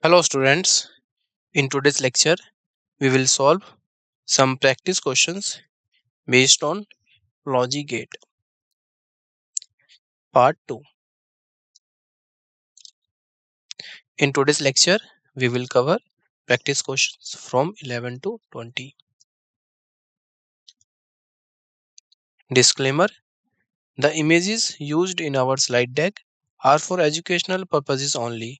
Hello students, in today's lecture we will solve some practice questions based on logic gate part 2. In today's lecture we will cover practice questions from 11 to 20. Disclaimer: the images used in our slide deck are for educational purposes only.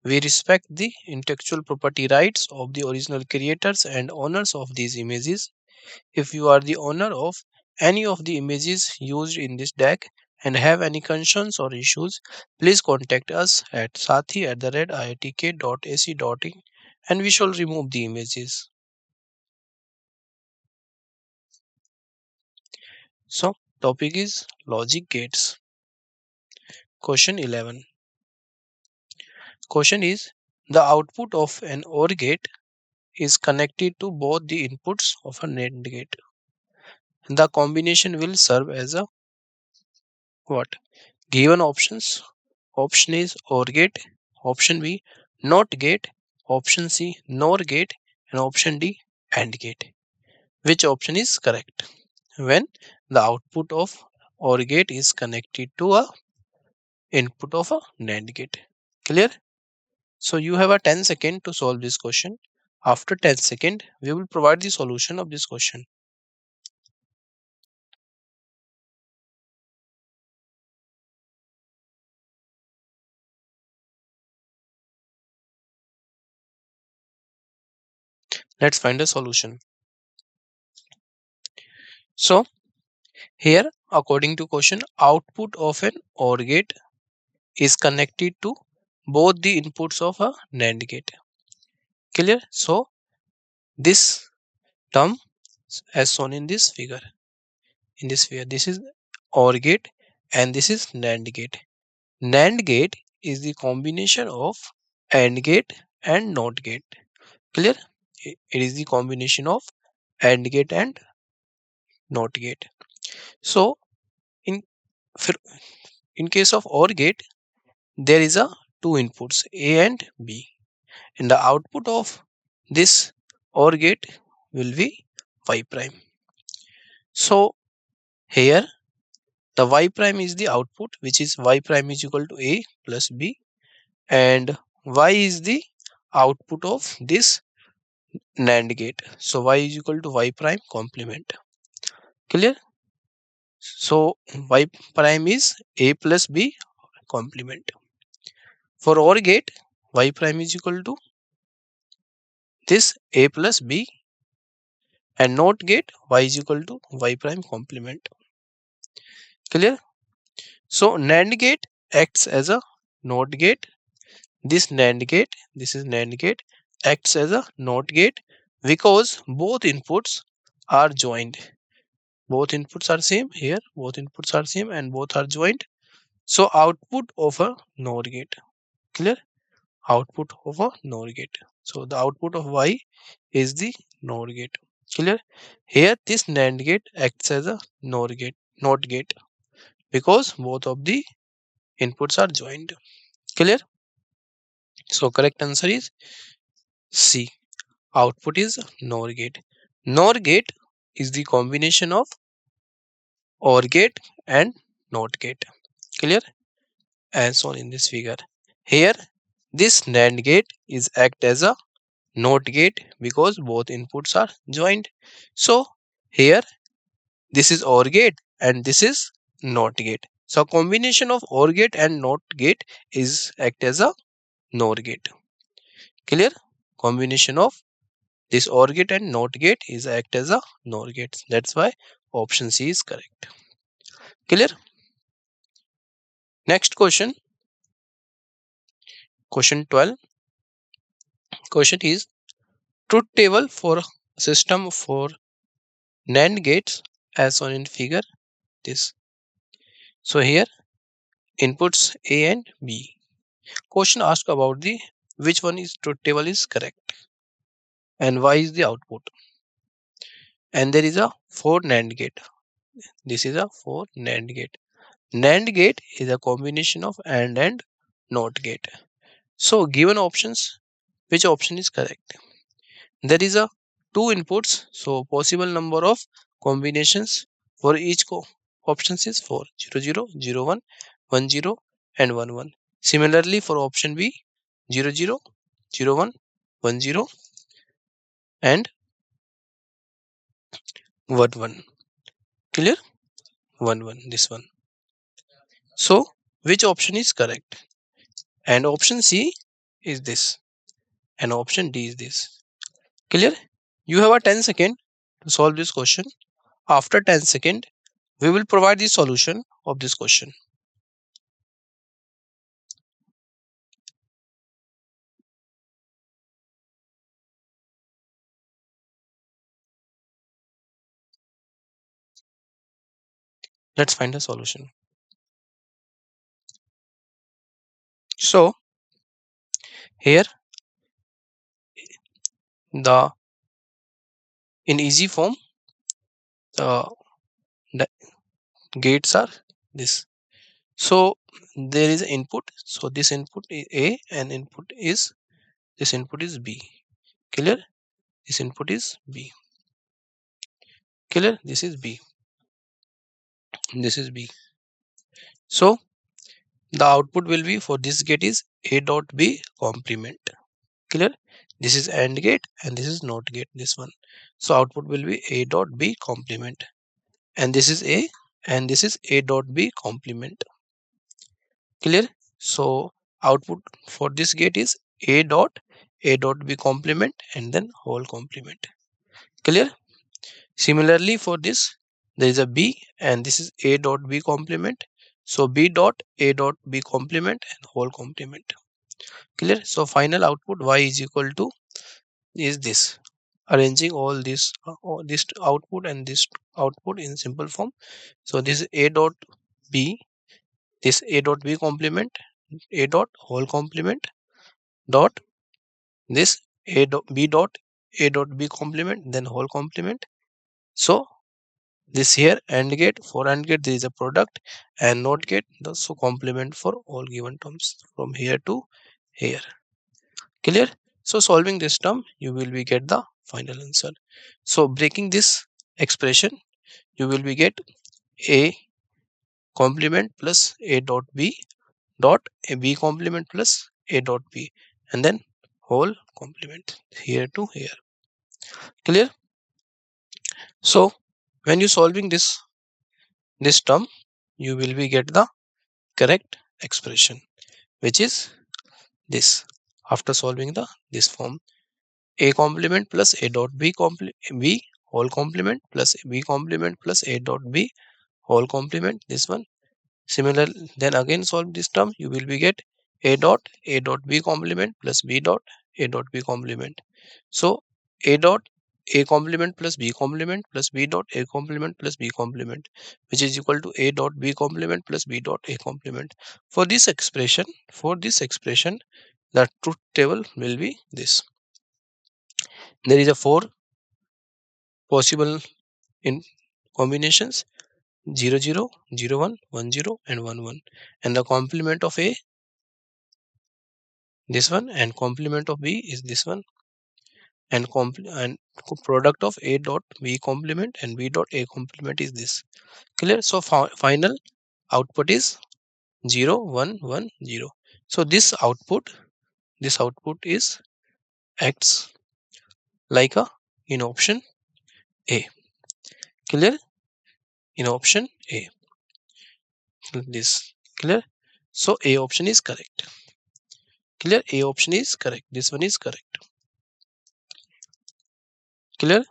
We respect the intellectual property rights of the original creators and owners of these images. If you are the owner of any of the images used in this deck and have any concerns or issues, please contact us at sathi@iitk.ac.in and we shall remove the images. So, topic is logic gates. Question 11. Question is: the output of an OR gate is connected to both the inputs of a NAND gate. The combination will serve as a what? Given options: option is OR gate, option B NOT gate, option C NOR gate, and option D AND gate. Which option is correct? When the output of OR gate is connected to a input of a NAND gate. Clear? So you have a 10 second to solve this question. After 10 second, we will provide the solution of this question. Let's find a solution. So here, according to question, output of an OR gate is connected to both the inputs of a NAND gate. Clear? So this term as shown in this figure. In this figure, this is OR gate and this is NAND gate. NAND gate is the combination of AND gate and NOT gate. Clear? It is the combination of AND gate and NOT gate. So in in case of OR gate, there is a two inputs A and B, and the output of this OR gate will be Y prime. So here the Y prime is the output, which is Y prime is equal to A plus B, and Y is the output of this NAND gate. So Y is equal to Y prime complement. Clear? So Y prime is A plus B complement. For OR gate, Y prime is equal to this A plus B, and NOT gate Y is equal to Y prime complement. Clear? So NAND gate acts as a NOT gate. This is NAND gate acts as a NOT gate because both inputs are joined. Both inputs are same here. Both inputs are same and both are joined. So output of a NOR gate. Clear? Output of a NOR gate. So the output of Y is the NOR gate. Clear? Here this NAND gate acts as a NOR gate, NOT gate, because both of the inputs are joined. Clear? So correct answer is C. Output is NOR gate. NOR gate is the combination of OR gate and NOT gate. Clear? As shown in this figure. Here this NAND gate is act as a NOT gate because both inputs are joined. So here this is OR gate and this is NOT gate. So combination of OR gate and NOT gate is act as a NOR gate. Clear? Combination of this OR gate and NOT gate is act as a NOR gate. That's why option C is correct. Clear? Next question. Question 12. Question is truth table for system for NAND gates as shown in figure this. So here inputs A and B. Question asked about the which one is truth table is correct and why is the output. And there is a 4 NAND gate. This is a 4 NAND gate. NAND gate is a combination of AND and NOT gate. So given options which option is correct? There is a two inputs, so possible number of combinations for each options is 4, 0, 0, 0, 1, 1, 0 and 1, 1. Similarly for option B, 0, 0, 0, 1, 1, 0 and 1, 1. Clear? 1, 1, this one. So which option is correct? And option C is this and option D is this. Clear? You have a 10 second to solve this question. After 10 second, we will provide the solution of this question. Let's find a solution. So here the in easy form the gates are this. So there is input. So this input is A and input is this input is B. Clear? This input is B. Clear? This is B. This is B. So the output will be for this gate is A dot B complement. Clear? This is AND gate and this is NOT gate. This one. So output will be A dot B complement. And this is A and this is A dot B complement. Clear? So output for this gate is A dot B complement and then whole complement. Clear? Similarly for this there is a B and this is A dot B complement. So B dot A dot B complement and whole complement. Clear? So final output Y is equal to is this. Arranging all this output and this output in simple form. So this is A dot B, this A dot B complement, A dot whole complement dot this A dot B dot A dot B complement then whole complement. So this here AND gate, for AND gate there is a product and NOT gate, so complement for all given terms from here to here. Clear? So solving this term you will be get the final answer. So breaking this expression you will be get A complement plus A dot B dot A B complement plus A dot B and then whole complement here to here. Clear? So when you solving this term you will be get the correct expression which is this. After solving this form, A complement plus A dot B whole complement plus B complement plus A dot B whole complement, this one. Similar, then again solve this term you will be get A dot B complement plus B dot A dot B complement. So A dot A complement plus B complement plus B dot A complement plus B complement, which is equal to A dot B complement plus B dot A complement. For this expression the truth table will be this. There is a 4 possible in combinations 0, 0, 0, 1, 1, 0 and 1, 1, and the complement of A this one and complement of B is this one, and product of A dot B complement and B dot A complement is this. Clear? So final output is 0, 1, 1, 0. So this output is acts like a in option A. Clear? In option A. This. Clear? So A option is correct. Clear? A option is correct. This one is correct. Clear?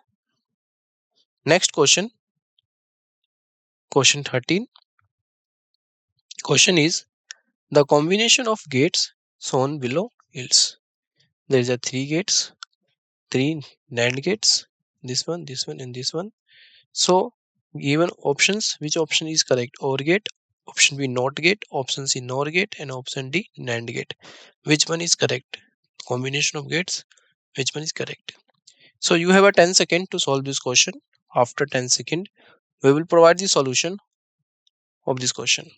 Next question. Question 13. Question is the combination of gates shown below yields. There is a 3 gates, 3 NAND gates, this one, and this one. So given options, which option is correct? OR gate, option B NOT gate, option C NOR gate, and option D NAND gate. Which one is correct? Combination of gates, which one is correct? So you have a 10 second to solve this question. After 10 second, we will provide the solution of this question.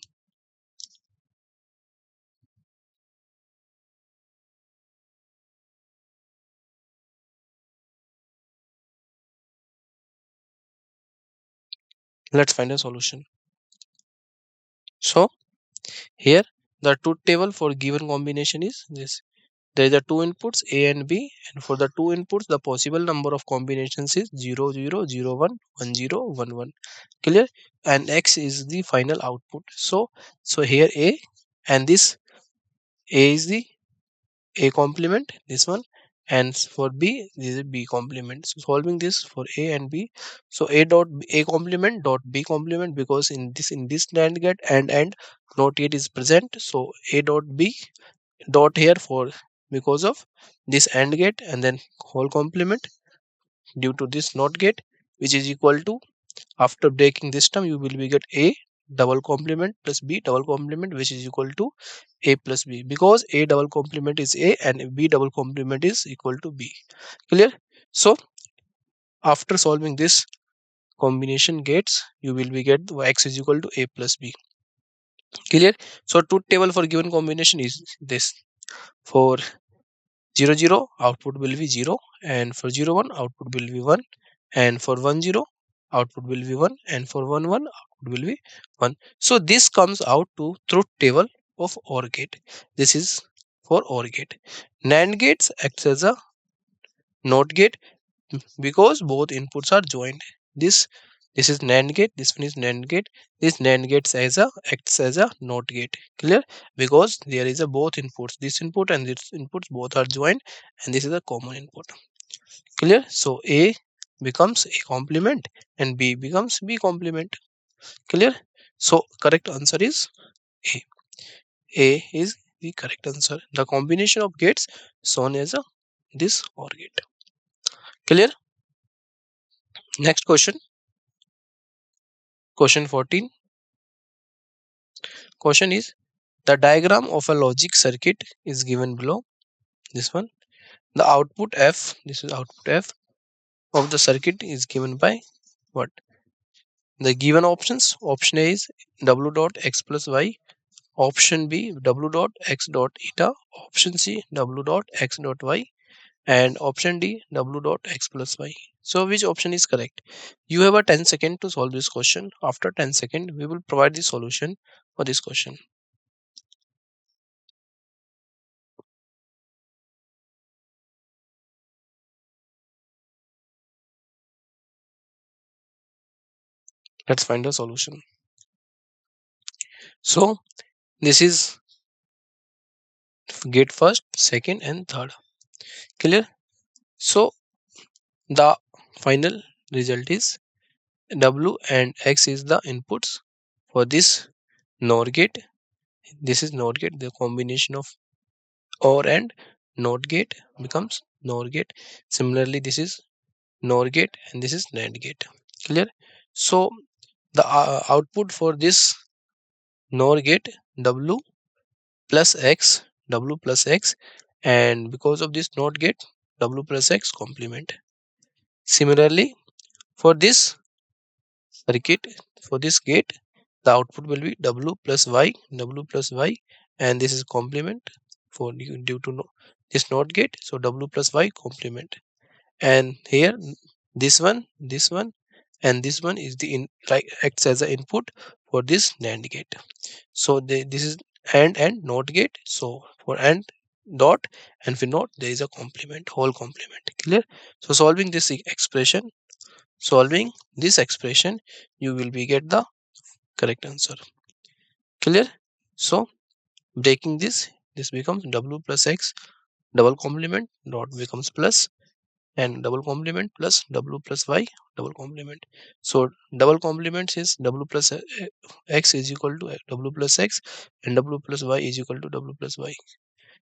Let's find a solution. So here the truth table for given combination is this. There is a two inputs A and B, and for the two inputs the possible number of combinations is 0 0 0 1 1 0 1 1. Clear? And X is the final output. So here A, and this A is the A complement, this one, and for B this is B complement. So solving this for A and B, so A complement dot B complement, because in this NAND gate and not yet is present, so A dot B dot here for because of this AND gate, and then whole complement due to this NOT gate, which is equal to, after breaking this term you will be get A double complement plus B double complement, which is equal to A plus B, because A double complement is A and B double complement is equal to B. Clear? So after solving this combination gates you will be get X is equal to A plus B. Clear? So truth table for given combination is this. For 0 0 output will be 0, and for 0 1 output will be 1, and for 1 0 output will be 1, and for 1 1 output will be 1. So this comes out to truth table of OR gate. This is for OR gate. NAND gates acts as a NOT gate because both inputs are joined. This is NAND gate, this one is NAND gate. This NAND gate acts as a NOT gate. Clear? Because there is a both inputs, this input and this inputs both are joined, and this is a common input. Clear? So A becomes A complement and B becomes B complement. Clear? So correct answer is A. A is the correct answer. The combination of gates shown as a this OR gate. Clear? Next question. Question 14. Question is, the diagram of a logic circuit is given below. This one. The output F, this is output F of the circuit is given by what? The given options. Option A is W dot X plus Y. Option B W dot X dot eta. Option C W dot X dot Y. And option D W dot X plus Y. So which option is correct? You have a 10 second to solve this question. After 10 second, we will provide the solution for this question. Let's find a solution. So this is gate first, second, and third. Clear? So the final result is W and X is the inputs for this NOR gate. This is NOR gate. The combination of OR and NOT gate becomes NOR gate. Similarly, this is NOR gate and this is NAND gate. Clear? So the output for this NOR gate W plus X, W plus X, and because of this NOT gate W plus X complement. Similarly, for this circuit, for this gate, the output will be W plus Y, W plus Y, and this is complement for due to this NOT gate. So W plus Y complement, and here this one, and this one is the acts as an input for this NAND gate. So this is and NOT gate. So for AND dot and for NOT there is a complement, whole complement. Clear? So solving this expression you will be get the correct answer. Clear? So breaking this becomes W plus X double complement dot becomes plus, and double complement plus W plus Y double complement. So double complement is W plus X is equal to W plus X, and W plus Y is equal to W plus Y.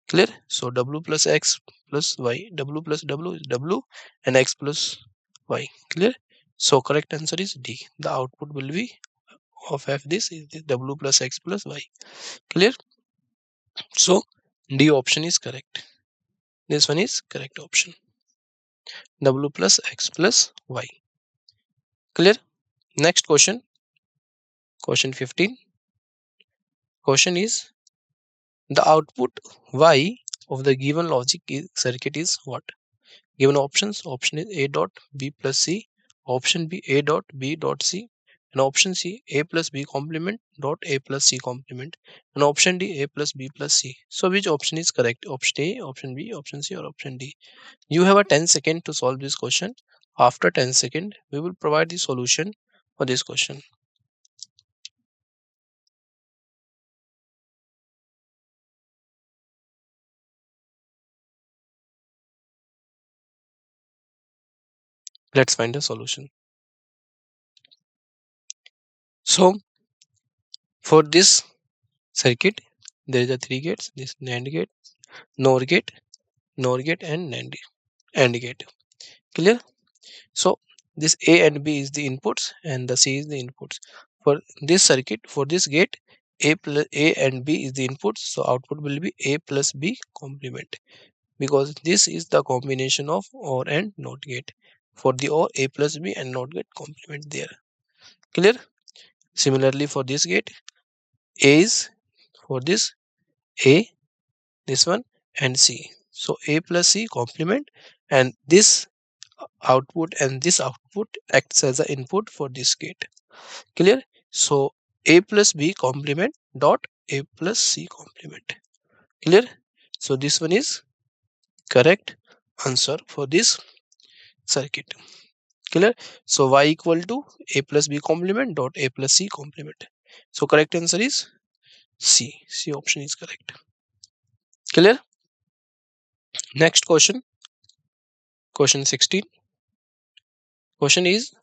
Clear? So W plus X plus Y, W plus W is W, and X plus Y. Clear? So correct answer is D. The output will be of F this is the W plus X plus Y. Clear? So D option is correct. This one is correct option. W plus X plus Y. Clear? Next question. Question 15. Question is, the output Y of the given logic circuit is what? Given options. Option is A dot B plus C. Option B A dot B dot C. and option C A plus B complement dot A plus C complement, and option D A plus B plus C. So which option is correct? Option A, option B, option C, or option D? You have a 10 second to solve this question. After 10 second, we will provide the solution for this question. Let's find the solution. So for this circuit, there is a three gates: this NAND gate, NOR gate, NOR gate, and AND gate. Clear? So this A and B is the inputs, and the C is the inputs. For this circuit, for this gate, A and B is the inputs, so output will be A plus B complement, because this is the combination of OR and NOT gate. For the OR, A plus B and NOT gate complement there. Clear? Similarly for this gate, A is for this A, this one, and C. So A plus C complement, and this output and this output acts as an input for this gate. Clear? So A plus B complement dot A plus C complement. Clear? So this one is correct answer for this circuit. Clear? So y equal to A plus B complement dot A plus C complement. So correct answer is C. C option is correct. Clear? Next question. Question 16. Question is,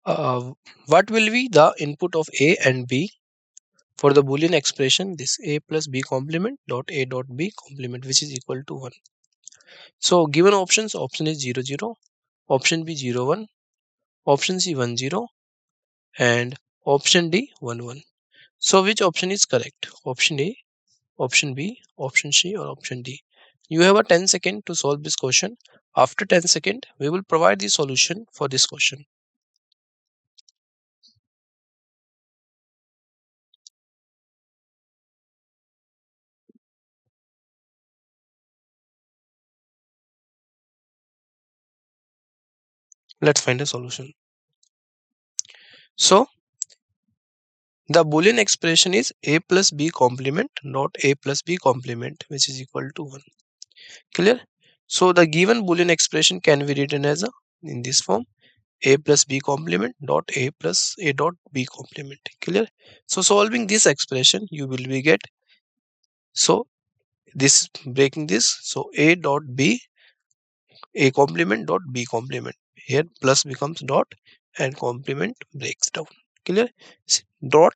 what will be the input of A and B for the Boolean expression this A plus B complement dot A dot B complement, which is equal to 1. So given options, option is 0 0, option B 0 1, option C 1 0, and option D 1 1. So which option is correct? Option A, option B, option C, or option D? You have a 10 second to solve this question. After 10 second, we will provide the solution for this question. Let's find a solution. So the Boolean expression is A plus B complement not A plus B complement, which is equal to 1. Clear? So the given Boolean expression can be written as in this form: A plus B complement dot A plus A dot B complement. Clear? So solving this expression, you will be get, so this breaking this, so A dot B, A complement dot B complement. Here plus becomes dot and complement breaks down. Clear? Dot,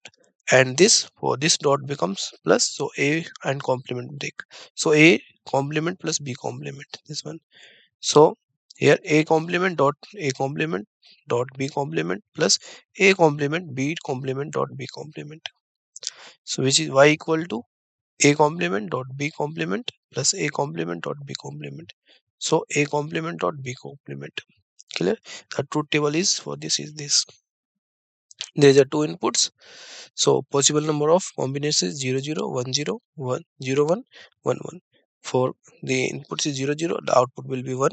and this, for this dot becomes plus, so A and complement break. So A complement plus B complement, this one. So here A complement dot B complement plus A complement B complement dot B complement. So which is y equal to A complement dot B complement plus A complement dot B complement. So A complement dot B complement. Clear? The truth table is for this is this. There are two inputs. So possible number of combinations 0 0 1 0 1 0 1 1 1. For the inputs is 0 0, the output will be 1.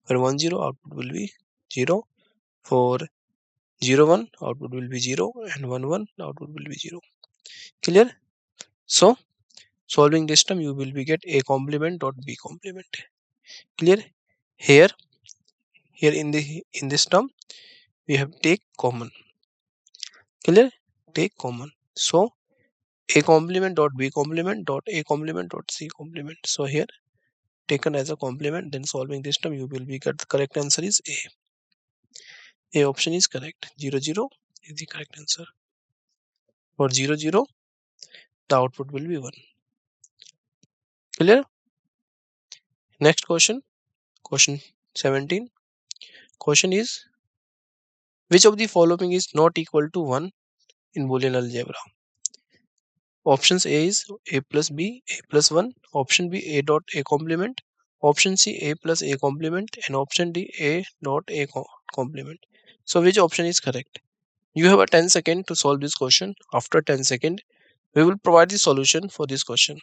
For 1 0, output will be 0. For 0 1, output will be 0, and 1 1, output will be 0. Clear? So solving this term, you will be get A complement dot B complement. Clear? Here in this term, we have take common. Clear? Take common. So A complement dot B complement dot A complement dot C complement. So here taken as a complement, then solving this term, you will be get the correct answer is A. A option is correct. 0 0 is the correct answer. For 0 0, the output will be 1. Clear? Next question. Question 17. Question is, which of the following is not equal to 1 in Boolean algebra? Options A is A plus B, A plus 1. Option B, A dot A complement. Option C, A plus A complement. And option D, A dot A complement. So which option is correct? You have a 10 second to solve this question. After 10 second, we will provide the solution for this question.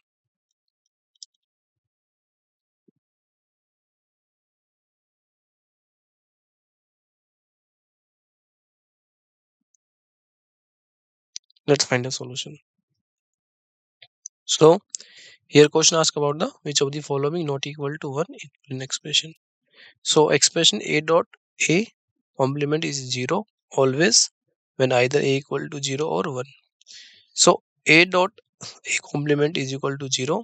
Let's find a solution. So here question asks about the which of the following not equal to 1 in expression. So expression a dot a complement is 0 always when either a equal to 0 or 1. So a dot a complement is equal to 0.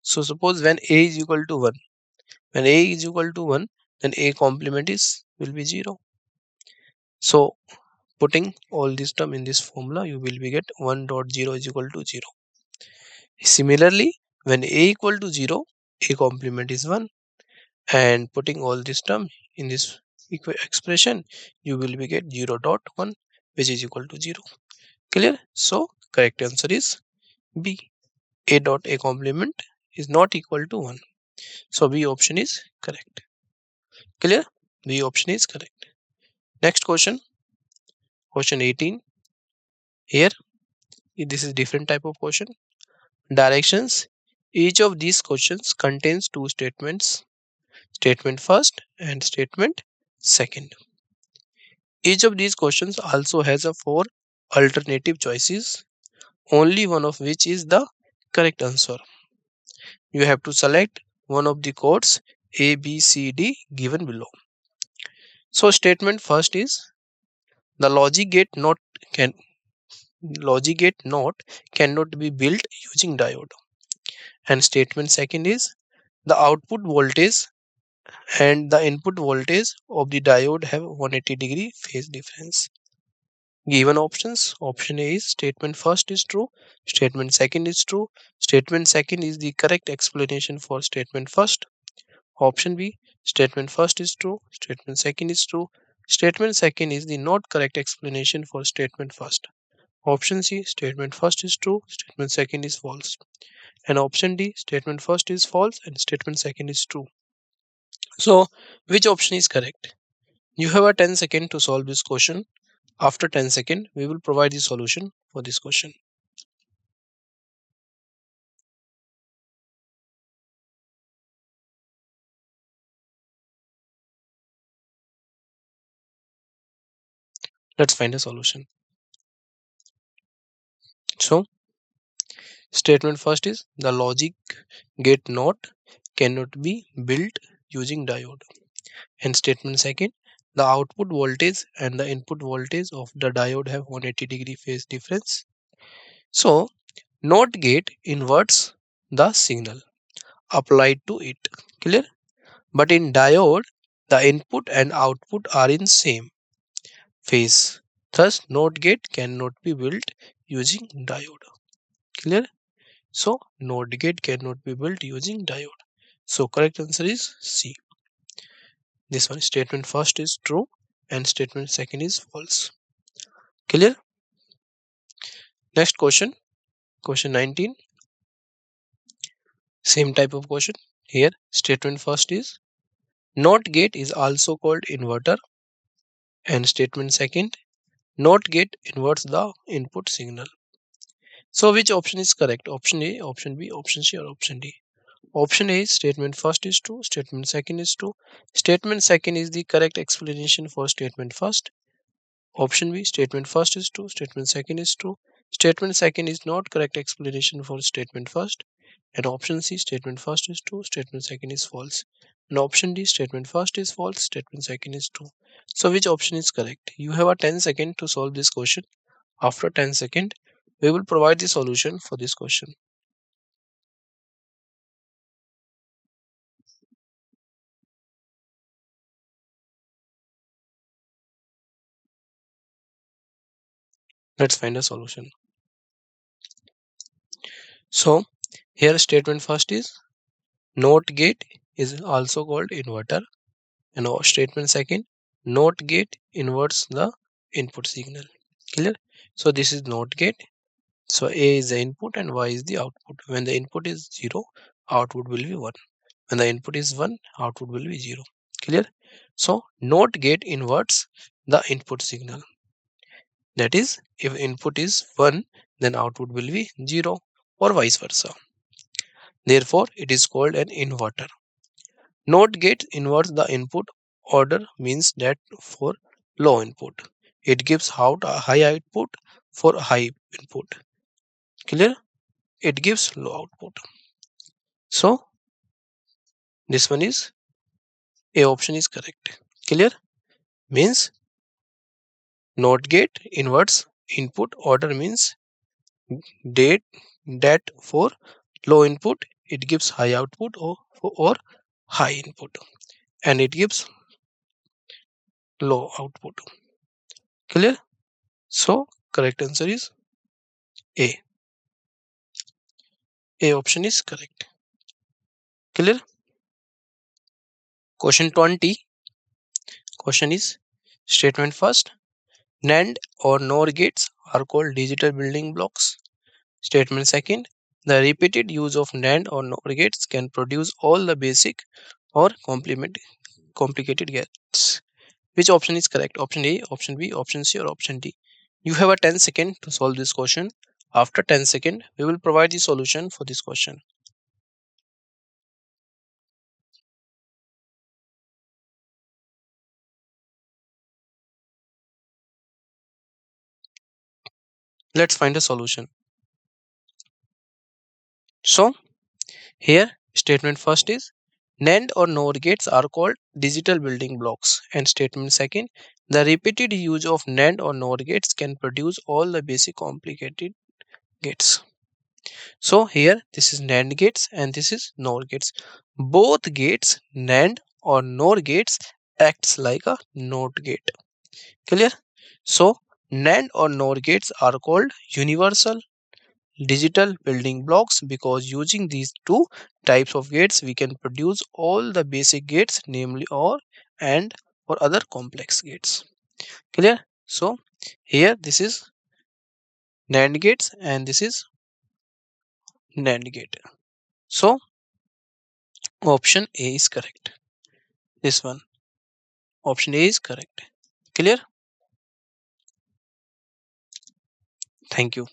So suppose when a is equal to 1, when a is equal to 1, then a complement is will be 0. So putting all this term in this formula, you will be get 1 dot 0 is equal to 0. Similarly, when a equal to 0, a complement is 1, and putting all this term in this expression, you will be get 0 dot 1, which is equal to 0. Clear? So correct answer is B. A dot a complement is not equal to 1. So B option is correct. Clear? B option is correct. Next question, question 18. Here, this is different type of question. Directions. Each of these questions contains two statements. Statement first and statement second. Each of these questions also has a four alternative choices, only one of which is the correct answer. You have to select one of the codes A, B, C, D given below. So statement first is the can logic gate not cannot be built using diode. And statement second is the output voltage and the input voltage of the diode have 180-degree phase difference. Given options, option A is statement first is true, statement second is true, statement second is the correct explanation for statement first. Option B, statement first is true, statement second is true, statement second is the not correct explanation for statement first. Option C, statement first is true, statement second is false. And option D, statement first is false and statement second is true. So, which option is correct? You have a 10 second to solve this question. After 10 seconds, we will provide the solution for this question. Let's find a solution. So, statement first is the logic gate not cannot be built using diode. And statement second, the output voltage and the input voltage of the diode have 180-degree phase difference. So, NOT gate inverts the signal applied to it. Clear? But in diode, the input and output are in same phase. Thus, NOT gate cannot be built using diode. Clear? So, NOT gate cannot be built using diode. So, correct answer is C. This one statement first is true and statement second is false. Clear? Next question, question 19. Same type of question. Here, statement first is NOT gate is also called inverter, and statement second, NOT gate inverts the input signal. So, which option is correct? Option A, option B, option C, or option D? Option A, statement first is true, statement second is true. Statement second is the correct explanation for statement first. Option B, statement first is true, statement second is true. Statement second is not correct explanation for statement first. And option C, statement first is true, statement second is false. And option D, statement first is false, statement second is true. So which option is correct? You have a 10 second to solve this question. After 10 second, we will provide the solution for this question. Let's find a solution. So here statement first is NOT gate is also called inverter. And our statement second, NOT gate inverts the input signal. Clear? So this is NOT gate. So A is the input and Y is the output. When the input is 0, output will be 1. When the input is 1, output will be 0. Clear? So NOT gate inverts the input signal. That is, if input is 1, then output will be 0 or vice versa. Therefore, it is called an inverter. NOT gate inverts the input order means that for low input, it gives out a high output. for high input. Clear? It gives low output. So this one is A option is correct. Clear? Means NOT gate inverts input order means date that for low input it gives high output or high input and it gives low output. Clear? So correct answer is A. A option is correct. Clear? Question 20. Question is statement first. NAND or NOR gates are called digital building blocks. Statement second. The repeated use of NAND or NOR gates can produce all the basic or complicated gates. Which option is correct? Option A, option B, option C, or option D? You have a 10 seconds to solve this question. After 10 seconds, we will provide the solution for this question. Let's find a solution. So, here statement first is NAND or NOR gates are called digital building blocks. And statement second, the repeated use of NAND or NOR gates can produce all the basic complicated gates. So here this is NAND gates and this is NOR gates. Both gates, NAND or NOR gates, acts like a NOT gate. Clear? So NAND or NOR gates are called universal digital building blocks because using these two types of gates we can produce all the basic gates, namely OR and or other complex gates. Clear? So here this is NAND gates and this is NAND gate. So option A is correct. This one. Option A is correct. Clear? Thank you.